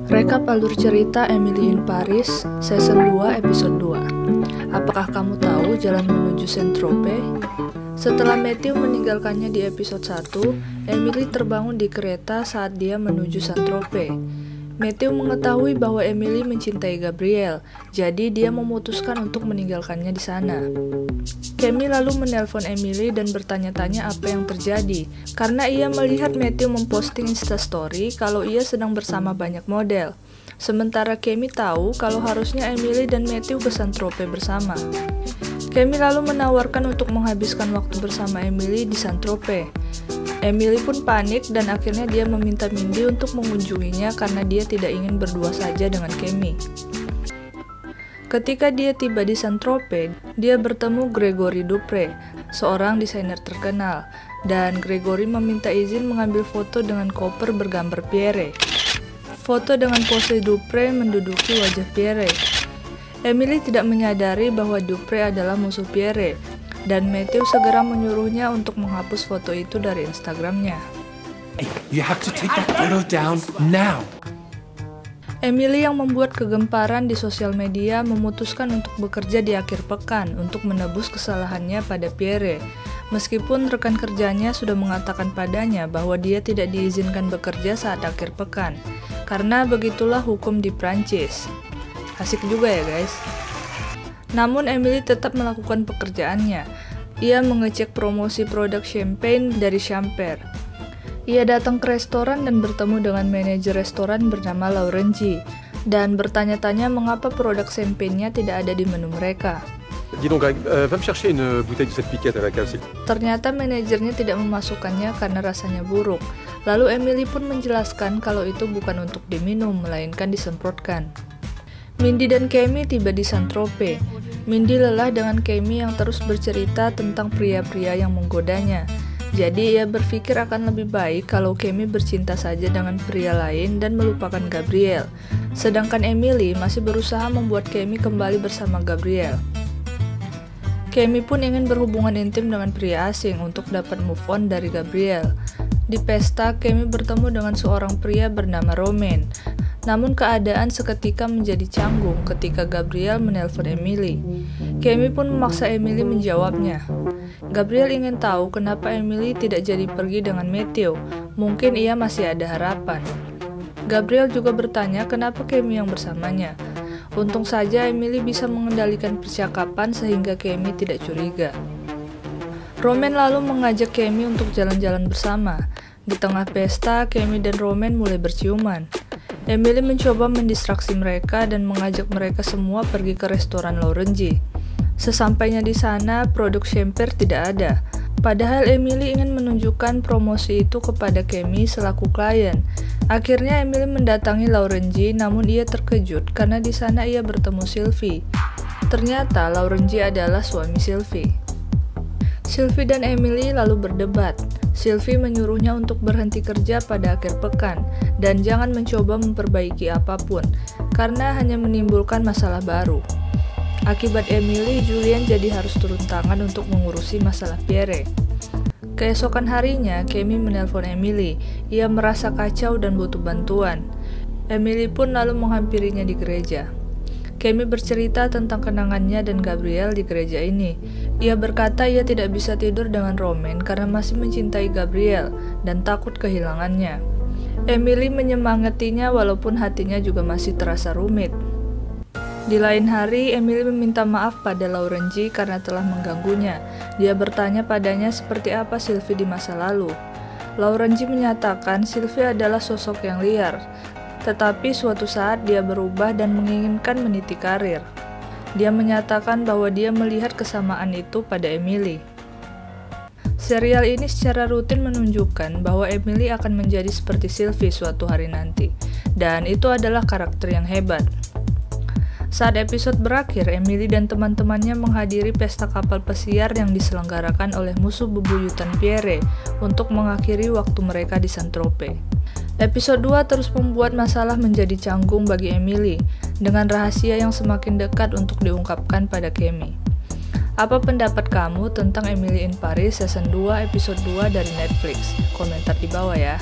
Rekap alur cerita Emily in Paris, Season 2, Episode 2. Apakah kamu tahu jalan menuju Saint-Tropez? Setelah Matthew meninggalkannya di episode 1, Emily terbangun di kereta saat dia menuju Saint-Tropez. Matthew mengetahui bahwa Emily mencintai Gabriel, jadi dia memutuskan untuk meninggalkannya di sana. Cammy lalu menelpon Emily dan bertanya-tanya apa yang terjadi, karena ia melihat Matthew memposting instastory kalau ia sedang bersama banyak model. Sementara Cammy tahu kalau harusnya Emily dan Matthew ke Saint-Tropez bersama. Cammy lalu menawarkan untuk menghabiskan waktu bersama Emily di Saint-Tropez. Emily pun panik dan akhirnya dia meminta Mindy untuk mengunjunginya karena dia tidak ingin berdua saja dengan Cammy. Ketika dia tiba di Saint-Tropez, dia bertemu Gregory Dupre, seorang desainer terkenal, dan Gregory meminta izin mengambil foto dengan koper bergambar Pierre. Foto dengan pose Dupre menduduki wajah Pierre. Emily tidak menyadari bahwa Dupre adalah musuh Pierre, dan Matthew segera menyuruhnya untuk menghapus foto itu dari Instagramnya. Hey, you have to take that photo down now. Emily yang membuat kegemparan di sosial media memutuskan untuk bekerja di akhir pekan untuk menebus kesalahannya pada Pierre. Meskipun rekan kerjanya sudah mengatakan padanya bahwa dia tidak diizinkan bekerja saat akhir pekan, karena begitulah hukum di Prancis. Asik juga ya guys. Namun Emily tetap melakukan pekerjaannya. Ia mengecek promosi produk champagne dari Champer. Ia datang ke restoran dan bertemu dengan manajer restoran bernama Laurenji dan bertanya-tanya mengapa produk champagne-nya tidak ada di menu mereka. Dis donc Greg, va me chercher une bouteille de cette piquette à la cave. Ternyata manajernya tidak memasukkannya karena rasanya buruk. Lalu Emily pun menjelaskan kalau itu bukan untuk diminum, melainkan disemprotkan. Mindy dan Cammy tiba di Saint-Tropez. Mindy lelah dengan Cammy yang terus bercerita tentang pria-pria yang menggodanya. Jadi ia berpikir akan lebih baik kalau Cammy bercinta saja dengan pria lain dan melupakan Gabriel. Sedangkan Emily masih berusaha membuat Cammy kembali bersama Gabriel. Cammy pun ingin berhubungan intim dengan pria asing untuk dapat move on dari Gabriel. Di pesta, Cammy bertemu dengan seorang pria bernama Romain. Namun keadaan seketika menjadi canggung ketika Gabriel menelpon Emily. Cammy pun memaksa Emily menjawabnya. Gabriel ingin tahu kenapa Emily tidak jadi pergi dengan Matthew. Mungkin ia masih ada harapan. Gabriel juga bertanya kenapa Cammy yang bersamanya. Untung saja Emily bisa mengendalikan percakapan sehingga Cammy tidak curiga. Romain lalu mengajak Cammy untuk jalan-jalan bersama. Di tengah pesta, Cammy dan Romain mulai berciuman. Emily mencoba mendistraksi mereka dan mengajak mereka semua pergi ke restoran Laurenji. Sesampainya di sana, produk Champer tidak ada. Padahal Emily ingin menunjukkan promosi itu kepada Cammy selaku klien. Akhirnya Emily mendatangi Laurenji, namun ia terkejut karena di sana ia bertemu Sylvie. Ternyata Laurenji adalah suami Sylvie. Sylvie dan Emily lalu berdebat. Sylvie menyuruhnya untuk berhenti kerja pada akhir pekan dan jangan mencoba memperbaiki apapun, karena hanya menimbulkan masalah baru. Akibat Emily, Julian jadi harus turun tangan untuk mengurusi masalah Pierre. Keesokan harinya, Cammy menelpon Emily. Ia merasa kacau dan butuh bantuan. Emily pun lalu menghampirinya di gereja. Cammy bercerita tentang kenangannya dan Gabriel di gereja ini. Ia berkata ia tidak bisa tidur dengan Romain karena masih mencintai Gabriel dan takut kehilangannya. Emily menyemangatinya walaupun hatinya juga masih terasa rumit. Di lain hari, Emily meminta maaf pada Laurenji karena telah mengganggunya. Dia bertanya padanya seperti apa Sylvie di masa lalu. Laurenji menyatakan Sylvie adalah sosok yang liar. Tetapi suatu saat dia berubah dan menginginkan meniti karir. Dia menyatakan bahwa dia melihat kesamaan itu pada Emily. Serial ini secara rutin menunjukkan bahwa Emily akan menjadi seperti Sylvie suatu hari nanti. Dan itu adalah karakter yang hebat. Saat episode berakhir, Emily dan teman-temannya menghadiri pesta kapal pesiar yang diselenggarakan oleh musuh bebuyutan Pierre untuk mengakhiri waktu mereka di Saint-Tropez. Episode 2 terus membuat masalah menjadi canggung bagi Emily, dengan rahasia yang semakin dekat untuk diungkapkan pada Cammy. Apa pendapat kamu tentang Emily in Paris Season 2 Episode 2 dari Netflix? Komentar di bawah ya.